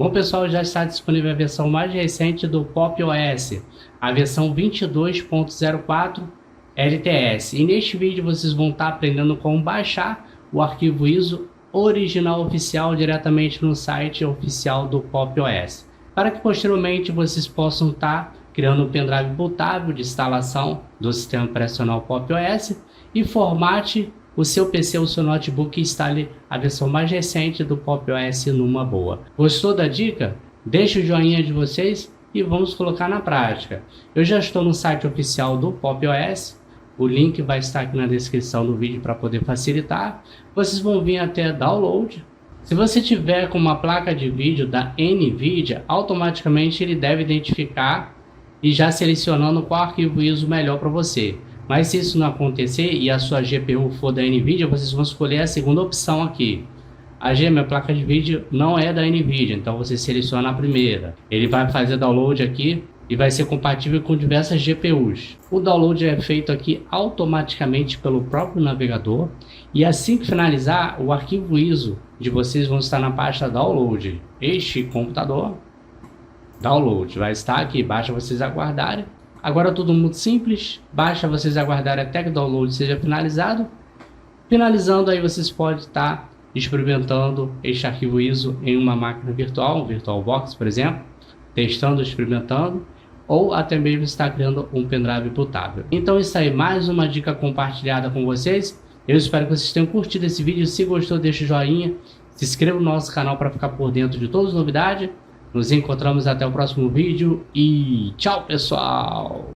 Bom pessoal, já está disponível a versão mais recente do Pop! OS, a versão 22.04 LTS. E neste vídeo vocês vão estar aprendendo como baixar o arquivo ISO original oficial diretamente no site oficial do Pop! OS, para que posteriormente vocês possam estar criando um pendrive bootável de instalação do sistema operacional Pop! OS e formate o seu PC ou seu notebook e instale a versão mais recente do Pop! OS numa boa. Gostou da dica? Deixe o joinha de vocês e vamos colocar na prática. Eu já estou no site oficial do Pop! OS, o link vai estar aqui na descrição do vídeo para poder facilitar. Vocês vão vir até download. Se você tiver com uma placa de vídeo da NVIDIA, automaticamente ele deve identificar e já selecionando qual arquivo ISO melhor para você. Mas se isso não acontecer e a sua GPU for da NVIDIA, vocês vão escolher a segunda opção aqui. A minha placa de vídeo não é da NVIDIA, então você seleciona a primeira. Ele vai fazer download aqui e vai ser compatível com diversas GPUs. O download é feito aqui automaticamente pelo próprio navegador. E assim que finalizar, o arquivo ISO de vocês vão estar na pasta download. Este computador, download, vai estar aqui, basta vocês aguardarem. Agora tudo muito simples, basta vocês aguardarem até que o download seja finalizado. Finalizando, aí vocês podem estar experimentando este arquivo ISO em uma máquina virtual, um VirtualBox, por exemplo, testando, experimentando, ou até mesmo estar criando um pendrive bootável. Então isso aí, mais uma dica compartilhada com vocês. Eu espero que vocês tenham curtido esse vídeo. Se gostou, deixa o joinha, se inscreva no nosso canal para ficar por dentro de todas as novidades. Nos encontramos até o próximo vídeo e tchau, pessoal!